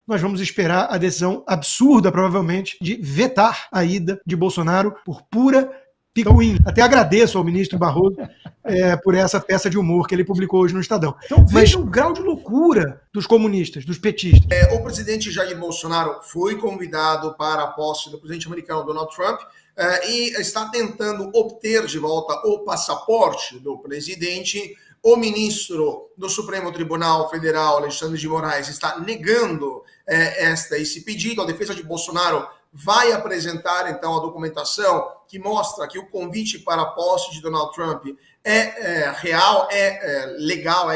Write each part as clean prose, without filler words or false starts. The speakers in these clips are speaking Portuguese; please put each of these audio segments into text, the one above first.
nós vamos esperar a decisão absurda, provavelmente, de vetar a ida de Bolsonaro por pura picuinha. Até agradeço ao ministro Barroso por essa peça de humor que ele publicou hoje no Estadão. Então veja o grau de loucura dos comunistas, dos petistas. O presidente Jair Bolsonaro foi convidado para a posse do presidente americano Donald Trump e está tentando obter de volta o passaporte do presidente. O ministro do Supremo Tribunal Federal, Alexandre de Moraes, está negando esse pedido. A defesa de Bolsonaro vai apresentar, então, a documentação que mostra que o convite para a posse de Donald Trump é real, legal,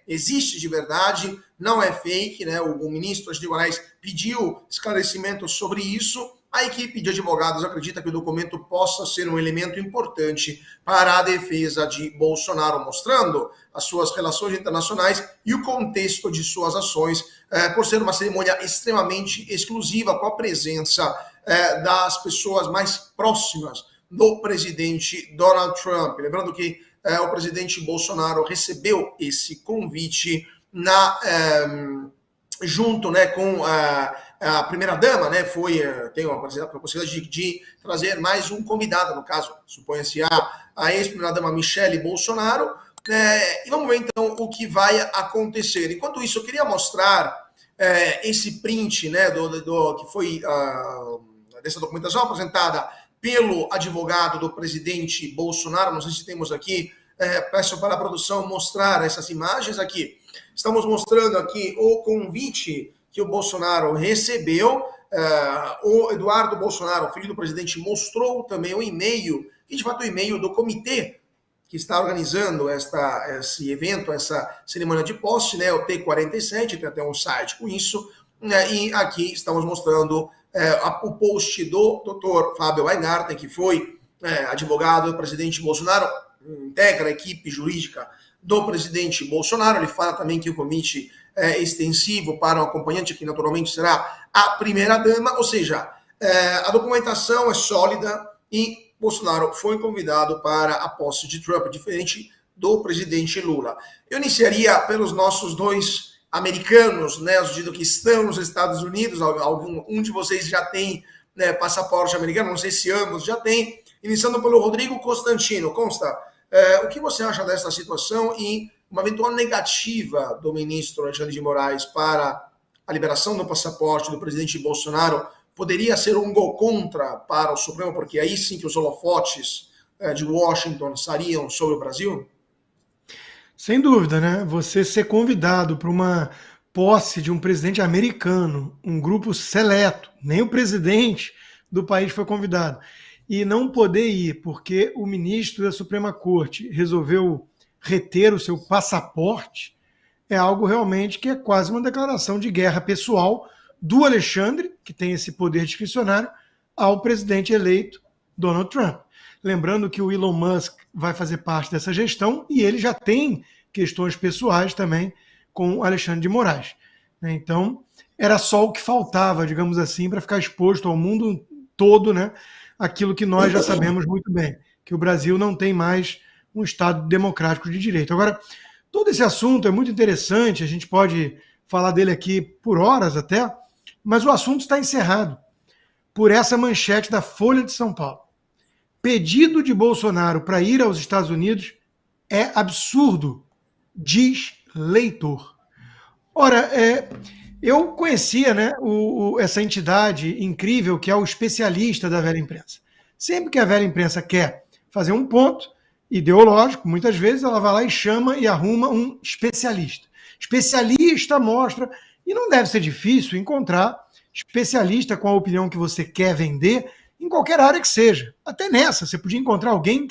existe de verdade, não é fake, né? O ministro Alexandre de Moraes pediu esclarecimentos sobre isso. A equipe de advogados acredita que o documento possa ser um elemento importante para a defesa de Bolsonaro, mostrando as suas relações internacionais e o contexto de suas ações, por ser uma cerimônia extremamente exclusiva, com a presença das pessoas mais próximas do presidente Donald Trump. Lembrando que o presidente Bolsonaro recebeu esse convite junto, né, com a primeira-dama, né, tem a possibilidade de trazer mais um convidado, no caso, suponha-se a ex-primeira-dama Michele Bolsonaro, e vamos ver, então, o que vai acontecer. Enquanto isso, eu queria mostrar esse print, né, que foi dessa documentação apresentada pelo advogado do presidente Bolsonaro. Não sei se temos aqui, peço para a produção mostrar essas imagens aqui. Estamos mostrando aqui o convite que o Bolsonaro recebeu. O Eduardo Bolsonaro, filho do presidente, mostrou também o e-mail, que de fato é o e-mail do comitê que está organizando esse evento, essa cerimônia de posse, né, o T47, tem até um site com isso, e aqui estamos mostrando o post do Dr. Fábio Weingarten, que foi advogado do presidente Bolsonaro, integra a equipe jurídica do presidente Bolsonaro. Ele fala também que o convite é extensivo para um acompanhante, que naturalmente será a primeira-dama, ou seja, a documentação é sólida e Bolsonaro foi convidado para a posse de Trump, diferente do presidente Lula. Eu iniciaria pelos nossos dois americanos, né, os que estão nos Estados Unidos. Um de vocês já tem, né, passaporte americano, não sei se ambos já têm. Iniciando pelo Rodrigo Constantino. Consta, o que você acha dessa situação e uma eventual negativa do ministro Alexandre de Moraes para a liberação do passaporte do presidente Bolsonaro poderia ser um gol contra para o Supremo, porque aí sim que os holofotes de Washington estariam sobre o Brasil? Sem dúvida, né? Você ser convidado para uma posse de um presidente americano, um grupo seleto, nem o presidente do país foi convidado, e não poder ir porque o ministro da Suprema Corte resolveu reter o seu passaporte, é algo realmente que é quase uma declaração de guerra pessoal do Alexandre, que tem esse poder discricionário, ao presidente eleito Donald Trump. Lembrando que o Elon Musk vai fazer parte dessa gestão e ele já tem questões pessoais também com Alexandre de Moraes. Então, era só o que faltava, digamos assim, para ficar exposto ao mundo todo, né, aquilo que nós já sabemos muito bem, que o Brasil não tem mais um Estado democrático de direito. Agora, todo esse assunto é muito interessante, a gente pode falar dele aqui por horas até, mas o assunto está encerrado por essa manchete da Folha de São Paulo. Pedido de Bolsonaro para ir aos Estados Unidos é absurdo, diz leitor. Ora, eu conhecia, né, essa entidade incrível que é o especialista da velha imprensa. Sempre que a velha imprensa quer fazer um ponto ideológico, muitas vezes ela vai lá e chama e arruma um especialista. Especialista mostra, e não deve ser difícil encontrar especialista com a opinião que você quer vender em qualquer área que seja. Até nessa, você podia encontrar alguém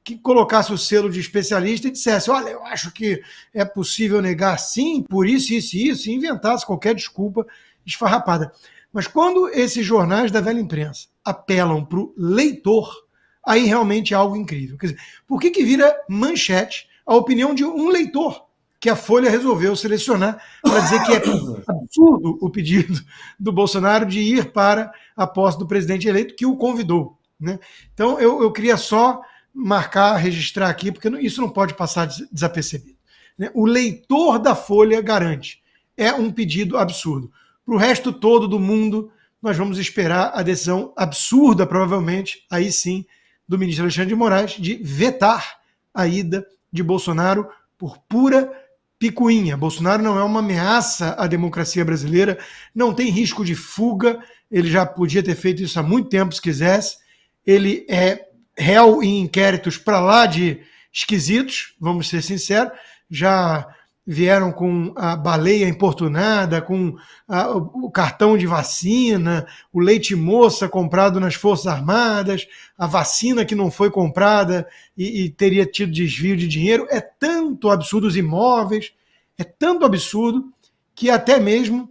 que colocasse o selo de especialista e dissesse, olha, eu acho que é possível negar sim, por isso, isso e isso, e inventasse qualquer desculpa esfarrapada. Mas quando esses jornais da velha imprensa apelam para o leitor, aí realmente é algo incrível. Quer dizer, por que vira manchete a opinião de um leitor que a Folha resolveu selecionar para dizer que é absurdo o pedido do Bolsonaro de ir para a posse do presidente eleito que o convidou, né? Então, eu queria só marcar, registrar aqui, porque isso não pode passar desapercebido, né? O leitor da Folha garante. É um pedido absurdo. Para o resto todo do mundo, nós vamos esperar a decisão absurda, provavelmente, aí sim, do ministro Alexandre de Moraes, de vetar a ida de Bolsonaro por pura picuinha. Bolsonaro não é uma ameaça à democracia brasileira, não tem risco de fuga, ele já podia ter feito isso há muito tempo, se quisesse. Ele é réu em inquéritos para lá de esquisitos, vamos ser sinceros, já vieram com a baleia importunada, com o cartão de vacina, o leite moça comprado nas Forças Armadas, a vacina que não foi comprada e teria tido desvio de dinheiro. É tanto absurdo, os imóveis, é tanto absurdo que até mesmo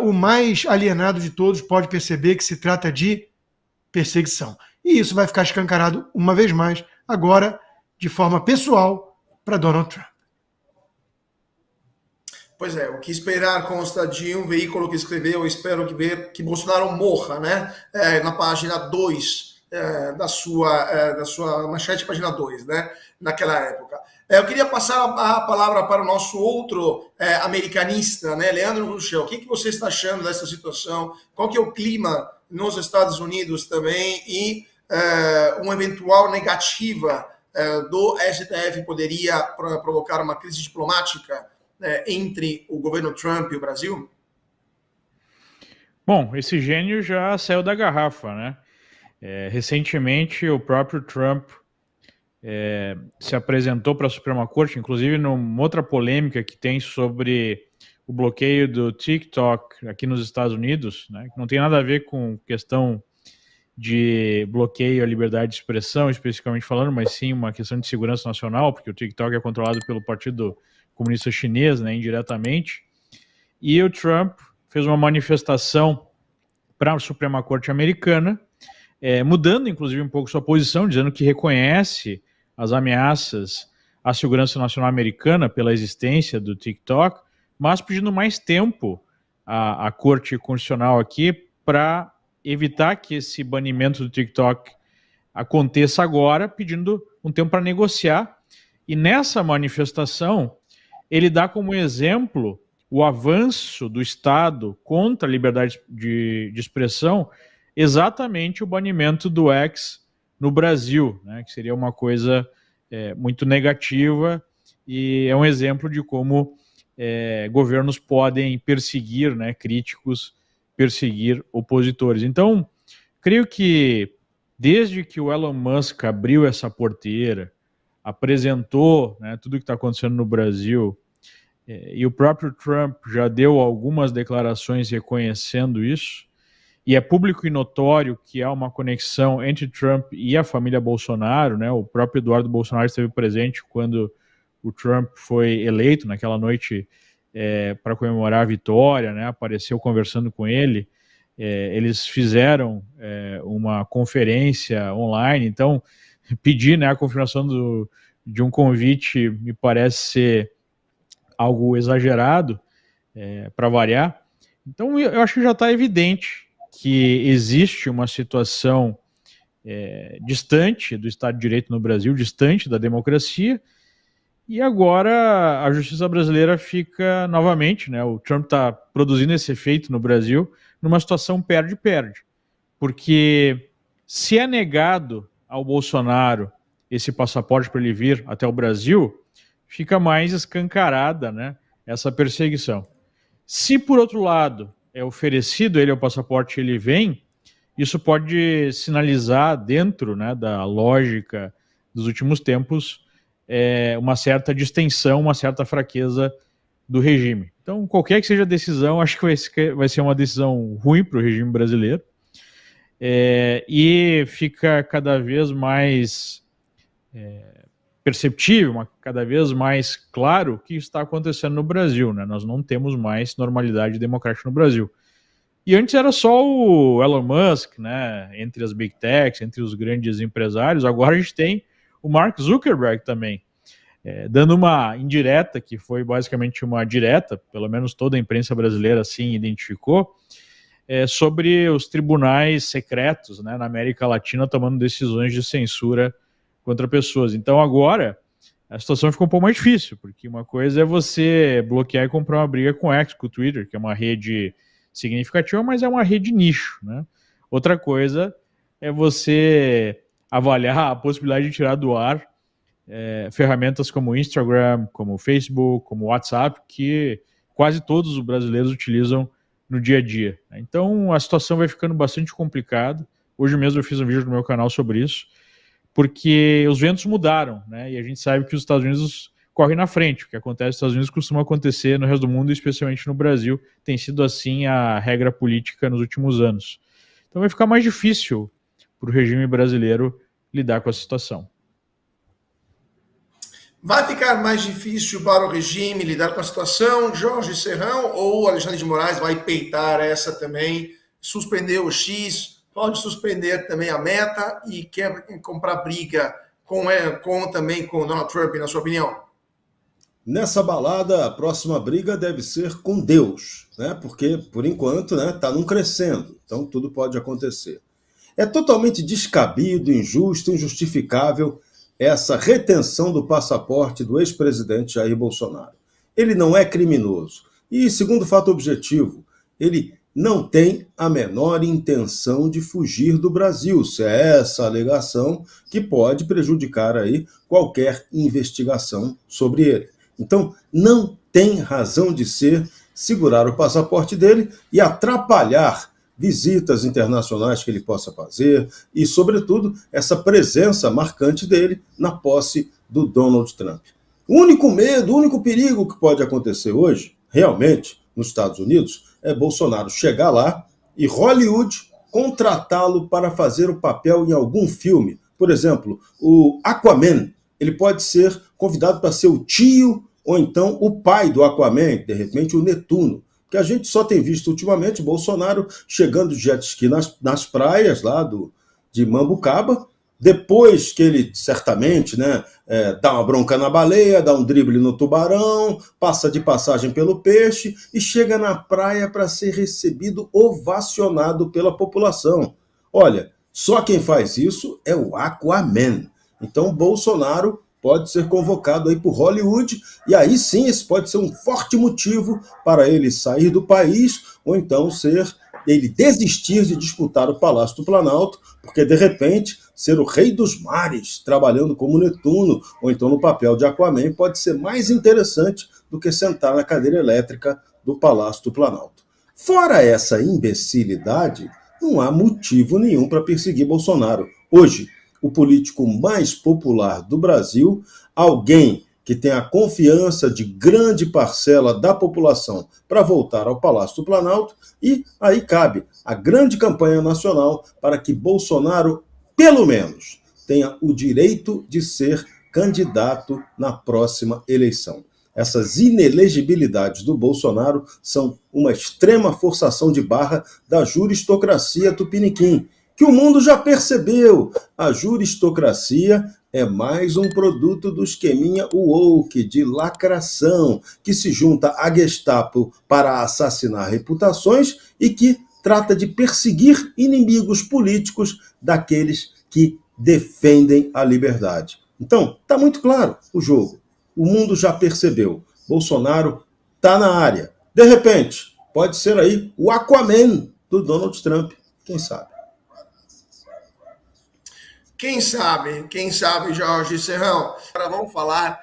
o mais alienado de todos pode perceber que se trata de perseguição. E isso vai ficar escancarado uma vez mais, agora, de forma pessoal, para Donald Trump. Pois é, o que esperar consta de um veículo que escreveu, espero que Bolsonaro morra, né? Na página 2 da sua manchete, página 2, né? Naquela época. Eu queria passar a palavra para o nosso outro americanista, né? Leandro Ruschel. O que você está achando dessa situação? Qual que é o clima nos Estados Unidos também? E uma eventual negativa do STF poderia provocar uma crise diplomática entre o governo Trump e o Brasil? Bom, esse gênio já saiu da garrafa, né? Recentemente, o próprio Trump se apresentou para a Suprema Corte, inclusive numa outra polêmica que tem sobre o bloqueio do TikTok aqui nos Estados Unidos, né? Que não tem nada a ver com questão de bloqueio à liberdade de expressão, especificamente falando, mas sim uma questão de segurança nacional, porque o TikTok é controlado pelo Partido Comunista Chinês, né, indiretamente, e o Trump fez uma manifestação para a Suprema Corte americana, mudando inclusive um pouco sua posição, dizendo que reconhece as ameaças à segurança nacional americana pela existência do TikTok, mas pedindo mais tempo à Corte Constitucional aqui para evitar que esse banimento do TikTok aconteça agora, pedindo um tempo para negociar. E nessa manifestação, ele dá como exemplo o avanço do Estado contra a liberdade de expressão, exatamente o banimento do X no Brasil, né, que seria uma coisa muito negativa e é um exemplo de como governos podem perseguir, né, críticos, perseguir opositores. Então, creio que desde que o Elon Musk abriu essa porteira, apresentou, né, tudo o que está acontecendo no Brasil, e o próprio Trump já deu algumas declarações reconhecendo isso, e é público e notório que há uma conexão entre Trump e a família Bolsonaro, né? O próprio Eduardo Bolsonaro esteve presente quando o Trump foi eleito naquela noite para comemorar a vitória, né? Apareceu conversando com ele. Eles fizeram uma conferência online, então pedir, né, a confirmação de um convite me parece ser algo exagerado, para variar. Então eu acho que já está evidente que existe uma situação distante do Estado de Direito no Brasil, distante da democracia, e agora a justiça brasileira fica novamente, né, o Trump está produzindo esse efeito no Brasil, numa situação perde-perde, porque se é negado ao Bolsonaro esse passaporte para ele vir até o Brasil, fica mais escancarada, né, essa perseguição. Se, por outro lado, é oferecido ele o passaporte e ele vem, isso pode sinalizar, dentro, né, da lógica dos últimos tempos, uma certa distensão, uma certa fraqueza do regime. Então, qualquer que seja a decisão, acho que vai ser uma decisão ruim para o regime brasileiro, e fica cada vez mais perceptível, cada vez mais claro o que está acontecendo no Brasil, né? Nós não temos mais normalidade democrática no Brasil. E antes era só o Elon Musk, né? Entre as big techs, entre os grandes empresários, agora a gente tem o Mark Zuckerberg também, dando uma indireta, que foi basicamente uma direta, pelo menos toda a imprensa brasileira assim identificou, sobre os tribunais secretos, né, na América Latina tomando decisões de censura contra pessoas. Então agora a situação ficou um pouco mais difícil, porque uma coisa é você bloquear e comprar uma briga com o X, com o Twitter, que é uma rede significativa, mas é uma rede nicho, né? Outra coisa é você avaliar a possibilidade de tirar do ar ferramentas como o Instagram, como o Facebook, como o WhatsApp, que quase todos os brasileiros utilizam no dia a dia. Então a situação vai ficando bastante complicada. Hoje mesmo eu fiz um vídeo no meu canal sobre isso, porque os ventos mudaram, né? E a gente sabe que os Estados Unidos correm na frente. O que acontece nos Estados Unidos costuma acontecer no resto do mundo, especialmente no Brasil. Tem sido assim a regra política nos últimos anos. Então vai ficar mais difícil para o regime brasileiro lidar com a situação. Vai ficar mais difícil para o regime lidar com a situação, Jorge Serrão, ou Alexandre de Moraes vai peitar essa também, suspender o X, pode suspender também a meta e quer comprar briga também com Donald Trump, na sua opinião? Nessa balada, a próxima briga deve ser com Deus, né? Porque, por enquanto, né, tá num crescendo, então tudo pode acontecer. É totalmente descabido, injusto, injustificável essa retenção do passaporte do ex-presidente Jair Bolsonaro. Ele não é criminoso. E, segundo fato objetivo, ele não tem a menor intenção de fugir do Brasil, se é essa a alegação que pode prejudicar aí qualquer investigação sobre ele. Então, não tem razão de ser segurar o passaporte dele e atrapalhar visitas internacionais que ele possa fazer e, sobretudo, essa presença marcante dele na posse do Donald Trump. O único medo, o único perigo que pode acontecer hoje, realmente, nos Estados Unidos, é Bolsonaro chegar lá e Hollywood contratá-lo para fazer o papel em algum filme. Por exemplo, o Aquaman, ele pode ser convidado para ser o tio ou então o pai do Aquaman, de repente o Netuno. Que a gente só tem visto ultimamente Bolsonaro chegando de jet ski nas praias lá de Mambucaba, depois que ele certamente, né, dá uma bronca na baleia, dá um drible no tubarão, passa de passagem pelo peixe e chega na praia para ser recebido, ovacionado pela população. Olha, só quem faz isso é o Aquaman. Então Bolsonaro pode ser convocado aí por Hollywood, e aí sim esse pode ser um forte motivo para ele sair do país, ou então ele desistir de disputar o Palácio do Planalto, porque de repente ser o rei dos mares, trabalhando como Netuno, ou então no papel de Aquaman, pode ser mais interessante do que sentar na cadeira elétrica do Palácio do Planalto. Fora essa imbecilidade, não há motivo nenhum para perseguir Bolsonaro. Hoje, o político mais popular do Brasil, alguém que tem a confiança de grande parcela da população para voltar ao Palácio do Planalto, e aí cabe a grande campanha nacional para que Bolsonaro, pelo menos, tenha o direito de ser candidato na próxima eleição. Essas inelegibilidades do Bolsonaro são uma extrema forçação de barra da juristocracia tupiniquim, que o mundo já percebeu. A juristocracia é mais um produto do esqueminha woke, de lacração, que se junta à Gestapo para assassinar reputações e que trata de perseguir inimigos políticos daqueles que defendem a liberdade. Então, está muito claro o jogo. O mundo já percebeu. Bolsonaro está na área. De repente, pode ser aí o Aquaman do Donald Trump. Quem sabe? Quem sabe, Jorge Serrão. Agora vamos falar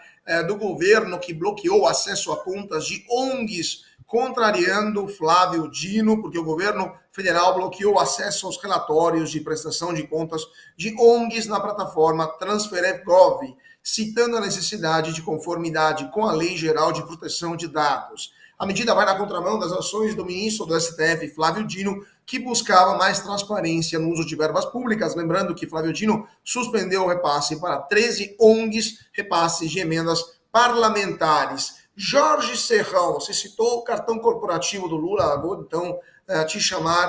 do governo que bloqueou acesso a contas de ONGs, contrariando Flávio Dino, porque o governo federal bloqueou acesso aos relatórios de prestação de contas de ONGs na plataforma TransferEF.gov, citando a necessidade de conformidade com a Lei Geral de Proteção de Dados. A medida vai na contramão das ações do ministro do STF, Flávio Dino, que buscava mais transparência no uso de verbas públicas. Lembrando que Flávio Dino suspendeu o repasse para 13 ONGs, repasses de emendas parlamentares. Jorge Serrão, você citou o cartão corporativo do Lula, vou então te chamar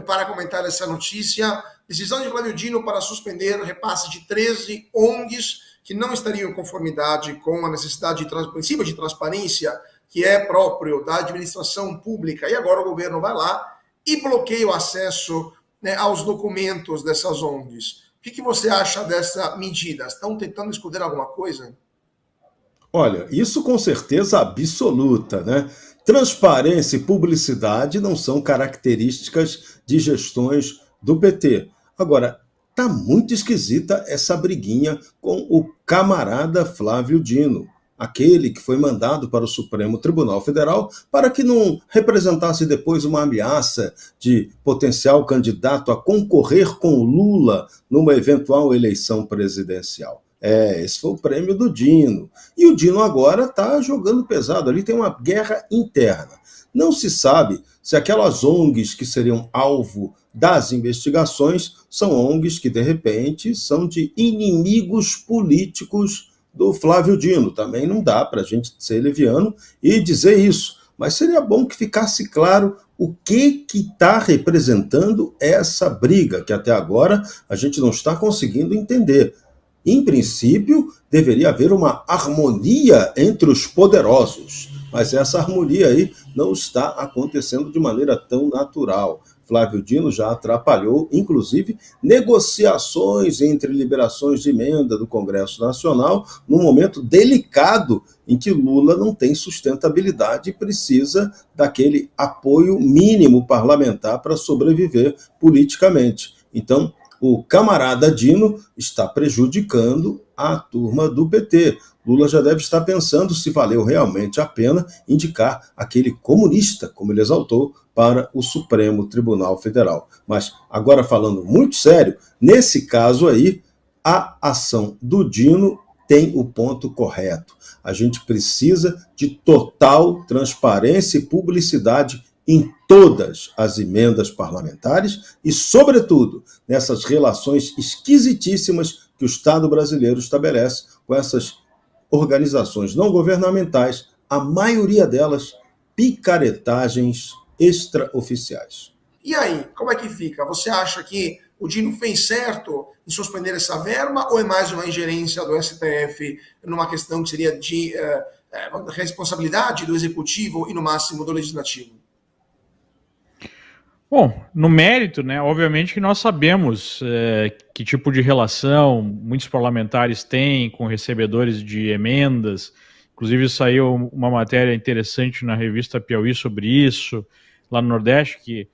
para comentar essa notícia. Decisão de Flávio Dino para suspender o repasse de 13 ONGs que não estariam em conformidade com a necessidade de princípio de transparência que é próprio da administração pública. E agora o governo vai lá e bloqueia o acesso, né, aos documentos dessas ONGs. O que você acha dessa medida? Estão tentando esconder alguma coisa? Olha, isso com certeza absoluta, né? Transparência e publicidade não são características de gestões do PT. Agora, tá muito esquisita essa briguinha com o camarada Flávio Dino, aquele que foi mandado para o Supremo Tribunal Federal para que não representasse depois uma ameaça de potencial candidato a concorrer com o Lula numa eventual eleição presidencial. Esse foi o prêmio do Dino. E o Dino agora está jogando pesado. Ali tem uma guerra interna. Não se sabe se aquelas ONGs que seriam alvo das investigações são ONGs que, de repente, são de inimigos políticos do Flávio Dino. Também não dá para a gente ser leviano e dizer isso. Mas seria bom que ficasse claro o que está representando essa briga, que até agora a gente não está conseguindo entender. Em princípio, deveria haver uma harmonia entre os poderosos, mas essa harmonia aí não está acontecendo de maneira tão natural. Flávio Dino já atrapalhou, inclusive, negociações entre liberações de emenda do Congresso Nacional num momento delicado em que Lula não tem sustentabilidade e precisa daquele apoio mínimo parlamentar para sobreviver politicamente. Então, o camarada Dino está prejudicando a turma do PT. Lula já deve estar pensando se valeu realmente a pena indicar aquele comunista, como ele exaltou, para o Supremo Tribunal Federal. Mas, agora falando muito sério, nesse caso aí, a ação do Dino tem o ponto correto. A gente precisa de total transparência e publicidade em todas as emendas parlamentares e, sobretudo, nessas relações esquisitíssimas que o Estado brasileiro estabelece com essas organizações não governamentais, a maioria delas picaretagens extraoficiais. E aí, como é que fica? Você acha que o Dino fez certo em suspender essa verba ou é mais uma ingerência do STF numa questão que seria de responsabilidade do Executivo e, no máximo, do Legislativo? Bom, no mérito, né, obviamente que nós sabemos que tipo de relação muitos parlamentares têm com recebedores de emendas. Inclusive saiu uma matéria interessante na revista Piauí sobre isso, lá no Nordeste, que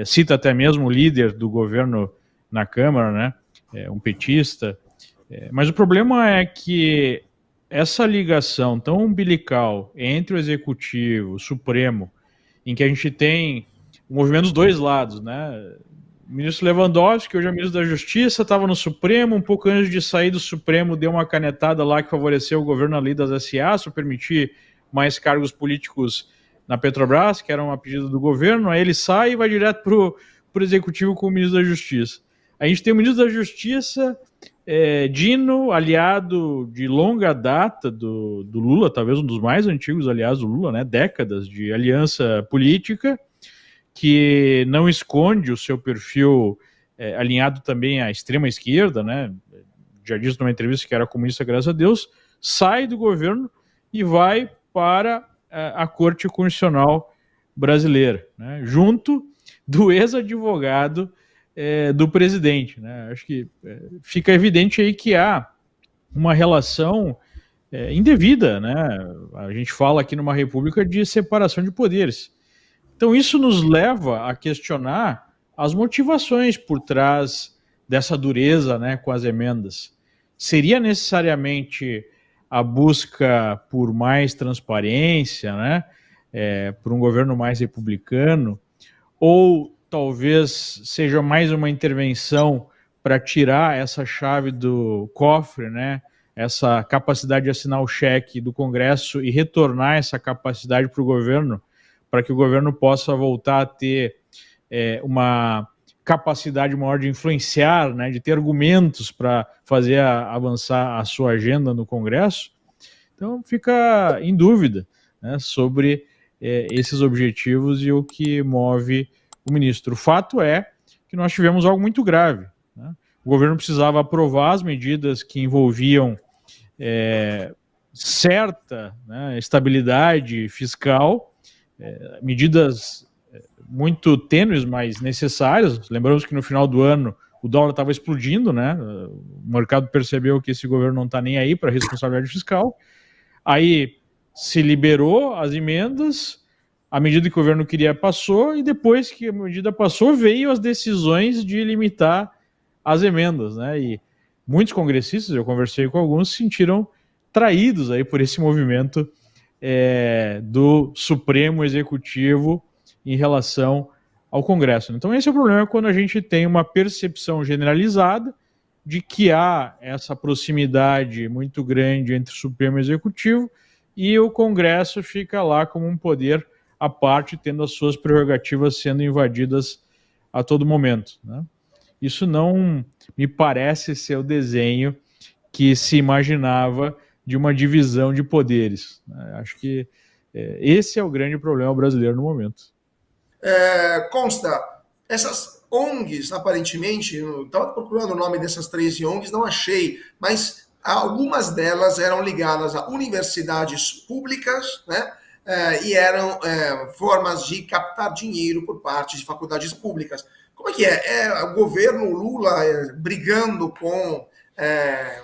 cita até mesmo o líder do governo na Câmara, né, um petista. Mas o problema é que essa ligação tão umbilical entre o Executivo, o Supremo, em que a gente tem o movimento dos dois lados, né? O ministro Lewandowski, que hoje é ministro da Justiça, estava no Supremo, um pouco antes de sair do Supremo, deu uma canetada lá que favoreceu o governo ali das SAs para permitir mais cargos políticos na Petrobras, que era uma pedida do governo. Aí ele sai e vai direto para o Executivo com o ministro da Justiça. A gente tem o ministro da Justiça, Dino, aliado de longa data do Lula, talvez um dos mais antigos aliados do Lula, né? Décadas de aliança política, que não esconde o seu perfil alinhado também à extrema esquerda, né? Já disse numa entrevista que era comunista, graças a Deus, sai do governo e vai para a Corte Constitucional Brasileira, né? Junto do ex-advogado do presidente, né? Acho que fica evidente aí que há uma relação indevida, né? A gente fala aqui numa república de separação de poderes. Então isso nos leva a questionar as motivações por trás dessa dureza, né, com as emendas. Seria necessariamente a busca por mais transparência, né, por um governo mais republicano, ou talvez seja mais uma intervenção para tirar essa chave do cofre, né, essa capacidade de assinar o cheque do Congresso e retornar essa capacidade para o governo, para que o governo possa voltar a ter uma capacidade maior de influenciar, né, de ter argumentos para fazer avançar a sua agenda no Congresso. Então fica em dúvida, né, sobre esses objetivos e o que move o ministro. O fato é que nós tivemos algo muito grave, né? O governo precisava aprovar as medidas que envolviam certa, né, estabilidade fiscal, medidas muito tênues, mas necessárias. Lembramos que no final do ano o dólar estava explodindo, né? O mercado percebeu que esse governo não está nem aí para a responsabilidade fiscal. Aí se liberou as emendas, a medida que o governo queria passou, e depois que a medida passou, veio as decisões de limitar as emendas, né? E muitos congressistas, eu conversei com alguns, se sentiram traídos aí por esse movimento do Supremo Executivo em relação ao Congresso. Então esse é o problema quando a gente tem uma percepção generalizada de que há essa proximidade muito grande entre o Supremo Executivo e o Congresso fica lá como um poder à parte, tendo as suas prerrogativas sendo invadidas a todo momento, né? Isso não me parece ser o desenho que se imaginava de uma divisão de poderes, né? Acho que esse é o grande problema brasileiro no momento. Consta, essas ONGs, aparentemente, eu estava procurando o nome dessas 13 ONGs, não achei, mas algumas delas eram ligadas a universidades públicas, né? E eram formas de captar dinheiro por parte de faculdades públicas. Como é que é? É o governo Lula brigando com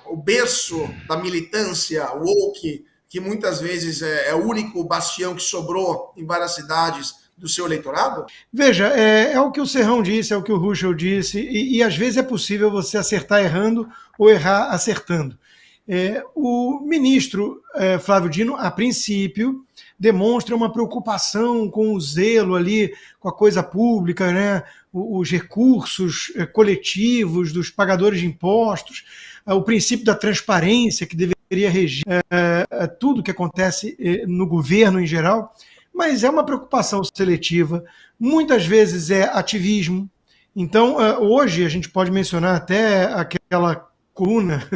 o berço da militância woke, que muitas vezes é o único bastião que sobrou em várias cidades do seu eleitorado? Veja, é o que o Serrão disse, é o que o Ruschel disse, e às vezes é possível você acertar errando ou errar acertando. O ministro Flávio Dino, a princípio, demonstra uma preocupação com o zelo ali, com a coisa pública, né? Os recursos coletivos dos pagadores de impostos, o princípio da transparência que deveria regir tudo que acontece no governo em geral, mas é uma preocupação seletiva, muitas vezes é ativismo. Então, hoje a gente pode mencionar até aquela coluna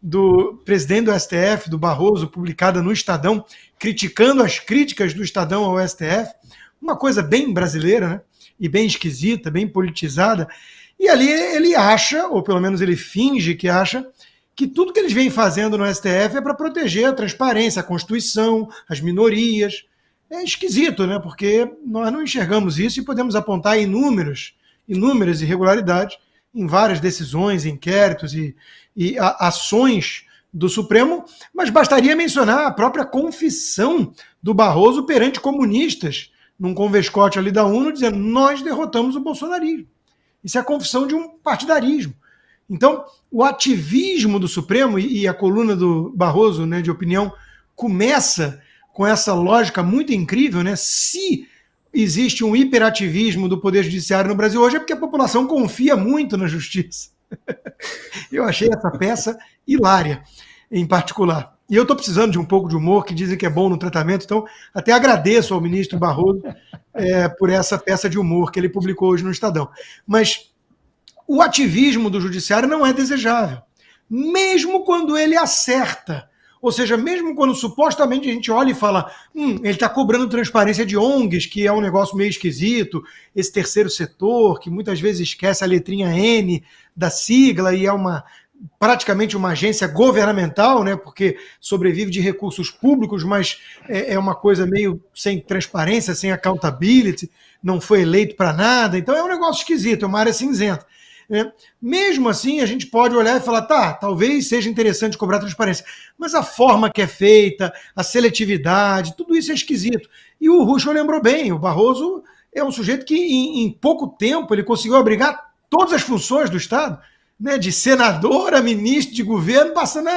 do presidente do STF, do Barroso, publicada no Estadão, criticando as críticas do Estadão ao STF, uma coisa bem brasileira, né? E bem esquisita, bem politizada, e ali ele acha, ou pelo menos ele finge que acha, que tudo que eles vêm fazendo no STF é para proteger a transparência, a Constituição, as minorias. É esquisito, né? Porque nós não enxergamos isso e podemos apontar inúmeras irregularidades em várias decisões, inquéritos e ações do Supremo, mas bastaria mencionar a própria confissão do Barroso perante comunistas, num convescote ali da ONU, dizendo: nós derrotamos o bolsonarismo. Isso é a confissão de um partidarismo. Então, o ativismo do Supremo, e a coluna do Barroso, né, de opinião, começa com essa lógica muito incrível, né? Se existe um hiperativismo do Poder Judiciário no Brasil hoje, é porque a população confia muito na justiça. Eu achei essa peça hilária, em particular. E eu estou precisando de um pouco de humor, que dizem que é bom no tratamento, então até agradeço ao ministro Barroso por essa peça de humor que ele publicou hoje no Estadão. Mas o ativismo do judiciário não é desejável, mesmo quando ele acerta. Ou seja, mesmo quando supostamente a gente olha e fala ele está cobrando transparência de ONGs, que é um negócio meio esquisito, esse terceiro setor, que muitas vezes esquece a letrinha N da sigla e é praticamente uma agência governamental, né, porque sobrevive de recursos públicos, mas é uma coisa meio sem transparência, sem accountability, não foi eleito para nada, então é um negócio esquisito, é uma área cinzenta. Mesmo assim, a gente pode olhar e falar, talvez seja interessante cobrar transparência, mas a forma que é feita, a seletividade, tudo isso é esquisito. E o Ruschel lembrou bem, o Barroso é um sujeito que em pouco tempo ele conseguiu abrigar todas as funções do Estado, né, de senador a ministro de governo, passando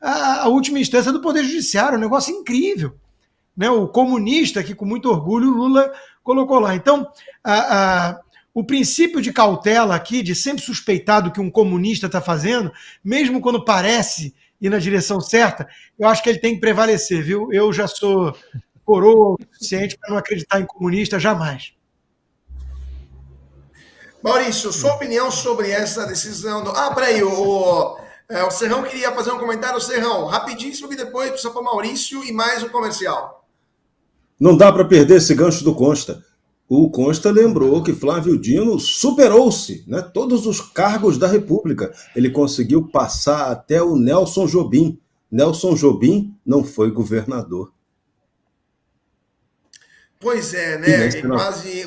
a última instância do Poder Judiciário, um negócio incrível. Né, o comunista, que com muito orgulho o Lula colocou lá. Então, o princípio de cautela aqui, de sempre suspeitar do que um comunista está fazendo, mesmo quando parece ir na direção certa, eu acho que ele tem que prevalecer, viu? Eu já sou coroa o suficiente para não acreditar em comunista jamais. Maurício, sua opinião sobre essa decisão do... peraí, o Serrão queria fazer um comentário. Serrão, rapidíssimo, que depois precisa para o Maurício e mais um comercial. Não dá para perder esse gancho do Consta. O Consta lembrou que Flávio Dino superou-se, né, todos os cargos da República. Ele conseguiu passar até o Nelson Jobim. Nelson Jobim não foi governador. Pois é, né? É quase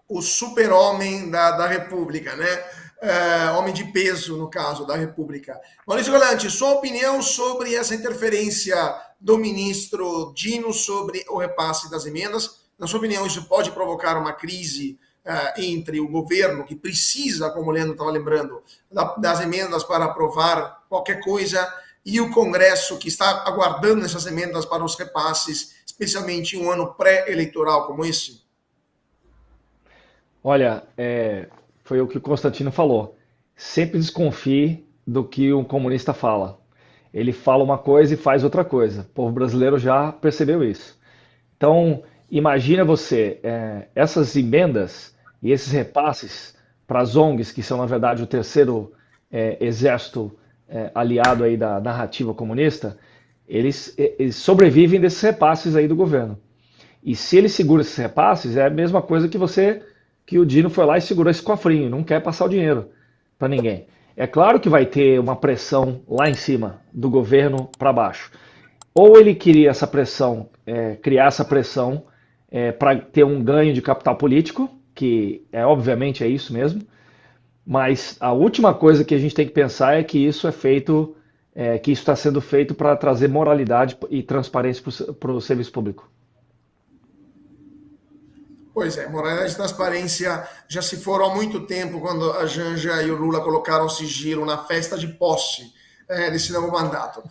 o super-homem da República, né? Homem de peso, no caso, da República. Maurício Galante, sua opinião sobre essa interferência do ministro Dino sobre o repasse das emendas. Na sua opinião, isso pode provocar uma crise entre o governo, que precisa, como o Leandro estava lembrando, das emendas para aprovar qualquer coisa, e o Congresso, que está aguardando essas emendas para os repasses, especialmente em um ano pré-eleitoral como esse? Olha, foi o que o Constantino falou. Sempre desconfie do que um comunista fala. Ele fala uma coisa e faz outra coisa. O povo brasileiro já percebeu isso. Então, imagina você, essas emendas e esses repasses para as ONGs, que são, na verdade, o terceiro exército aliado aí da narrativa comunista, eles sobrevivem desses repasses aí do governo. E se ele segura esses repasses, é a mesma coisa que o Dino foi lá e segurou esse cofrinho, não quer passar o dinheiro para ninguém. É claro que vai ter uma pressão lá em cima, do governo para baixo. Ou ele queria essa pressão, criar essa pressão para ter um ganho de capital político, que obviamente é isso mesmo, mas a última coisa que a gente tem que pensar é que isso é feito, que isso está sendo feito para trazer moralidade e transparência para o serviço público. Pois é, moralidade e transparência já se foram há muito tempo, quando a Janja e o Lula colocaram sigilo na festa de posse desse novo mandato.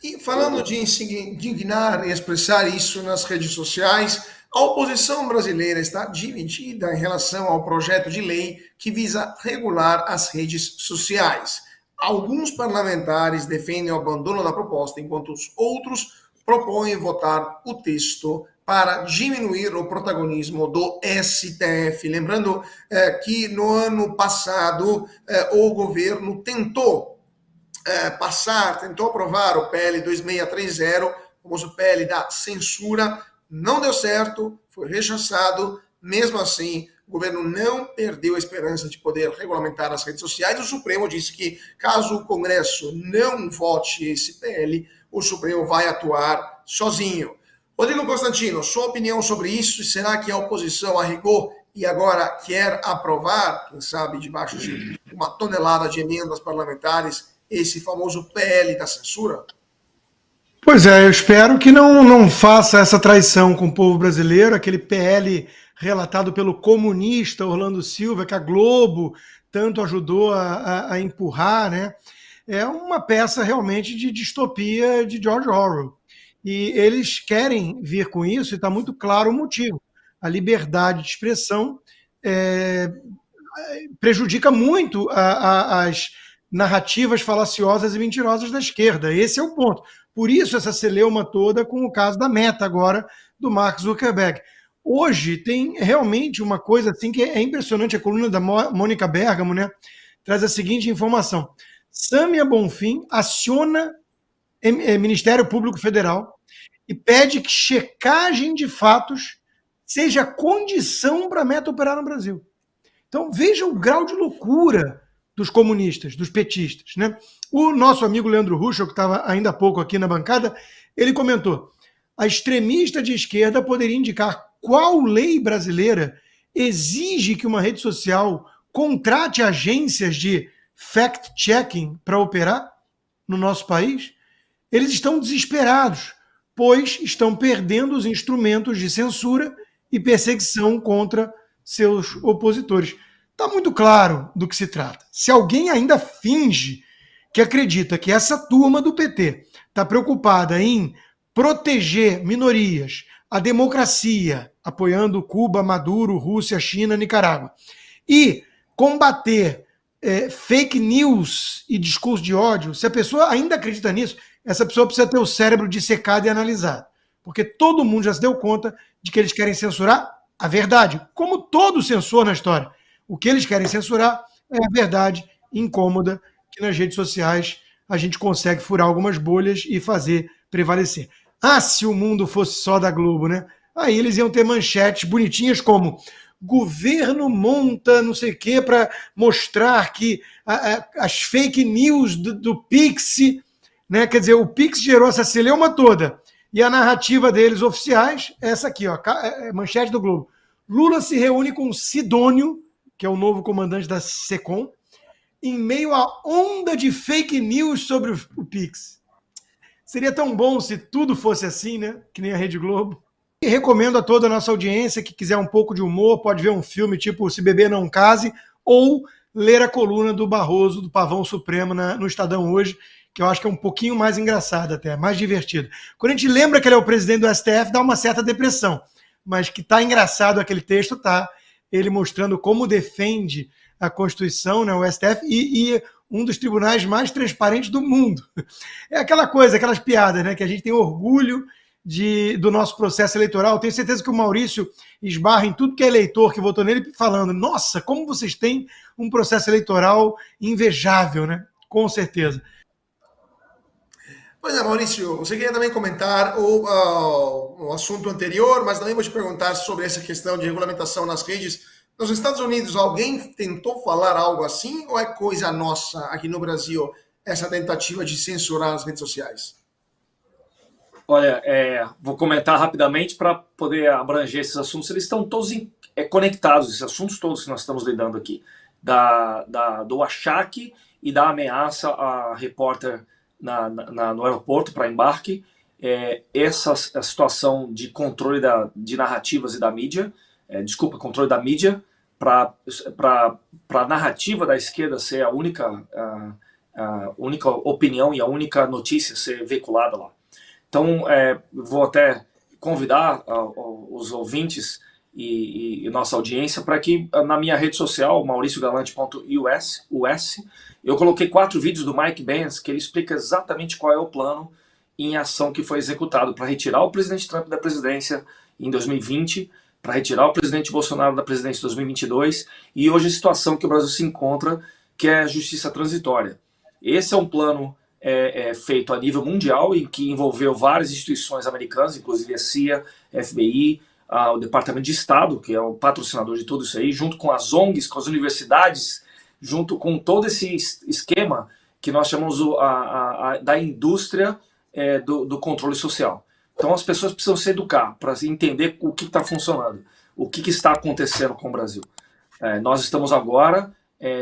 E falando de indignar e expressar isso nas redes sociais, a oposição brasileira está dividida em relação ao projeto de lei que visa regular as redes sociais. Alguns parlamentares defendem o abandono da proposta, enquanto os outros propõem votar o texto para diminuir o protagonismo do STF. Lembrando que no ano passado o governo tentou aprovar o PL 2630, o famoso PL da censura, não deu certo, foi rechaçado. Mesmo assim, o governo não perdeu a esperança de poder regulamentar as redes sociais. O Supremo disse que, caso o Congresso não vote esse PL, o Supremo vai atuar sozinho. Rodrigo Constantino, sua opinião sobre isso? Será que a oposição arregou e agora quer aprovar, quem sabe debaixo de uma tonelada de emendas parlamentares, esse famoso PL da censura? Pois é, eu espero que não faça essa traição com o povo brasileiro, aquele PL relatado pelo comunista Orlando Silva, que a Globo tanto ajudou a empurrar, né? É uma peça realmente de distopia de George Orwell. E eles querem vir com isso, e está muito claro o motivo. A liberdade de expressão prejudica muito as narrativas falaciosas e mentirosas da esquerda. Esse é o ponto. Por isso essa celeuma toda com o caso da Meta agora, do Mark Zuckerberg. Hoje tem realmente uma coisa assim que é impressionante. A coluna da Mônica Bergamo, né, traz a seguinte informação. Sâmia Bonfim aciona Ministério Público Federal e pede que checagem de fatos seja condição para a Meta operar no Brasil. Então veja o grau de loucura dos comunistas, dos petistas, né? O nosso amigo Leandro Ruschel, que estava ainda há pouco aqui na bancada, ele comentou: a extremista de esquerda poderia indicar qual lei brasileira exige que uma rede social contrate agências de fact-checking para operar no nosso país? Eles estão desesperados, pois estão perdendo os instrumentos de censura e perseguição contra seus opositores. Está muito claro do que se trata. Se alguém ainda finge que acredita que essa turma do PT está preocupada em proteger minorias, a democracia, apoiando Cuba, Maduro, Rússia, China, Nicarágua, e combater fake news e discurso de ódio, se a pessoa ainda acredita nisso, essa pessoa precisa ter o cérebro dissecado e analisado. Porque todo mundo já se deu conta de que eles querem censurar a verdade, como todo censor na história. O que eles querem censurar é a verdade incômoda, que nas redes sociais a gente consegue furar algumas bolhas e fazer prevalecer. Ah, se o mundo fosse só da Globo, né? Aí eles iam ter manchetes bonitinhas como: governo monta não sei o quê para mostrar que as fake news do Pix, né? Quer dizer, o Pix gerou essa celeuma toda. E a narrativa deles oficiais é essa aqui, ó, manchete do Globo. Lula se reúne com Sidônio, que é o novo comandante da SECOM, em meio à onda de fake news sobre o Pix. Seria tão bom se tudo fosse assim, né? Que nem a Rede Globo. E recomendo a toda a nossa audiência que quiser um pouco de humor, pode ver um filme tipo Se Beber Não Case, ou ler a coluna do Barroso, do Pavão Supremo, no Estadão hoje, que eu acho que é um pouquinho mais engraçado até, mais divertido. Quando a gente lembra que ele é o presidente do STF, dá uma certa depressão. Mas que tá engraçado aquele texto, tá? Ele mostrando como defende a Constituição, né, o STF, e um dos tribunais mais transparentes do mundo. É aquela coisa, aquelas piadas, né, que a gente tem orgulho do nosso processo eleitoral. Tenho certeza que o Maurício esbarra em tudo que é eleitor que votou nele, falando, nossa, como vocês têm um processo eleitoral invejável, né? Com certeza. Pois é, Maurício, você queria também comentar o assunto anterior, mas também vou te perguntar sobre essa questão de regulamentação nas redes. Nos Estados Unidos, alguém tentou falar algo assim ou é coisa nossa aqui no Brasil, essa tentativa de censurar as redes sociais? Olha, vou comentar rapidamente para poder abranger esses assuntos. Eles estão todos conectados, esses assuntos todos que nós estamos lidando aqui. Do achaque e da ameaça a repórter no aeroporto para embarque. Essa situação de controle de narrativas e da mídia, controle da mídia, para a narrativa da esquerda ser a única opinião e a única notícia ser veiculada lá. Então, vou até convidar os ouvintes e nossa audiência para que na minha rede social, mauriciogalante.us, eu coloquei 4 vídeos do Mike Pence que ele explica exatamente qual é o plano em ação que foi executado para retirar o presidente Trump da presidência em 2020, para retirar o presidente Bolsonaro da presidência em 2022 e hoje a situação que o Brasil se encontra, que é a justiça transitória. Esse é um plano feito a nível mundial e que envolveu várias instituições americanas, inclusive a CIA, FBI, o Departamento de Estado, que é o patrocinador de tudo isso aí, junto com as ONGs, com as universidades, junto com todo esse esquema que nós chamamos da indústria do controle social. Então as pessoas precisam se educar para entender o que está funcionando, o que está acontecendo com o Brasil. Nós estamos agora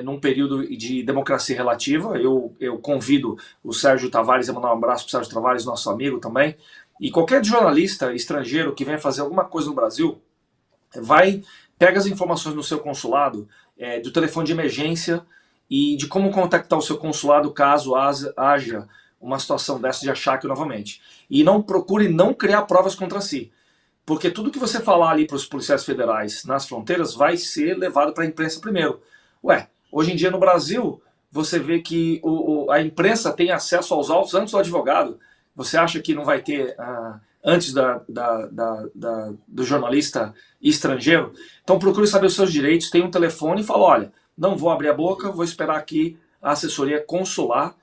num período de democracia relativa. Eu convido o Sérgio Tavares, a mandar um abraço para o Sérgio Tavares, nosso amigo também, e qualquer jornalista estrangeiro que venha fazer alguma coisa no Brasil, pega as informações no seu consulado, do telefone de emergência e de como contactar o seu consulado caso haja uma situação dessa de achaque novamente. E não procure não criar provas contra si, porque tudo que você falar ali para os policiais federais nas fronteiras vai ser levado para a imprensa primeiro. Hoje em dia no Brasil, você vê que a imprensa tem acesso aos autos antes do advogado. Você acha que não vai ter antes do jornalista estrangeiro? Então procure saber os seus direitos, tem um telefone e fala, olha, não vou abrir a boca, vou esperar aqui a assessoria consular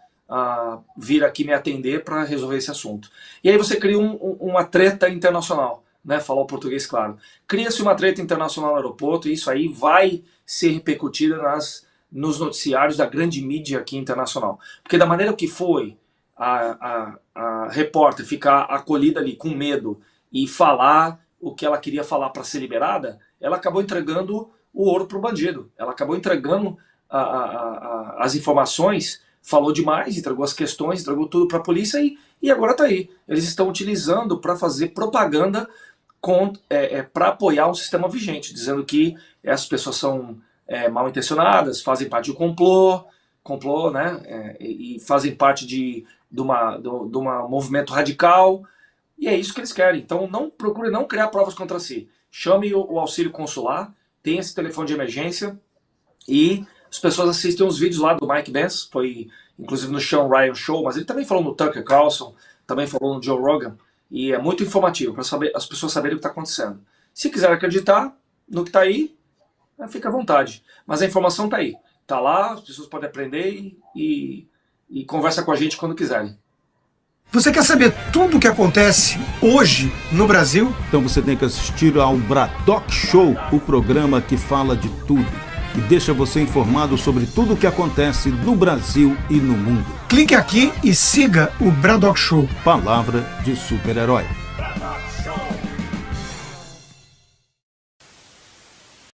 vir aqui me atender para resolver esse assunto. E aí você cria uma treta internacional, né? Falar o português claro. Cria-se uma treta internacional no aeroporto e isso aí vai ser repercutida nos noticiários da grande mídia aqui internacional. Porque da maneira que foi a repórter ficar acolhida ali com medo e falar o que ela queria falar para ser liberada, ela acabou entregando o ouro para o bandido. Ela acabou entregando as informações, falou demais, entregou as questões, entregou tudo para a polícia e agora está aí. Eles estão utilizando para fazer propaganda para apoiar um sistema vigente, dizendo que essas pessoas são mal intencionadas, fazem parte de um complô, né? E fazem parte de um movimento radical, e é isso que eles querem. Então procure não criar provas contra si. Chame o auxílio consular, tem esse telefone de emergência, e as pessoas assistem os vídeos lá do Mike Pence, foi inclusive no Sean Ryan Show, mas ele também falou no Tucker Carlson, também falou no Joe Rogan, e é muito informativo para as pessoas saberem o que está acontecendo. Se quiser acreditar no que está aí, fica à vontade. Mas a informação está aí. Está lá, as pessoas podem aprender e conversa com a gente quando quiserem. Você quer saber tudo o que acontece hoje no Brasil? Então você tem que assistir ao Bradock Show, o programa que fala de tudo e deixa você informado sobre tudo o que acontece no Brasil e no mundo. Clique aqui e siga o Bradock Show. Palavra de super-herói.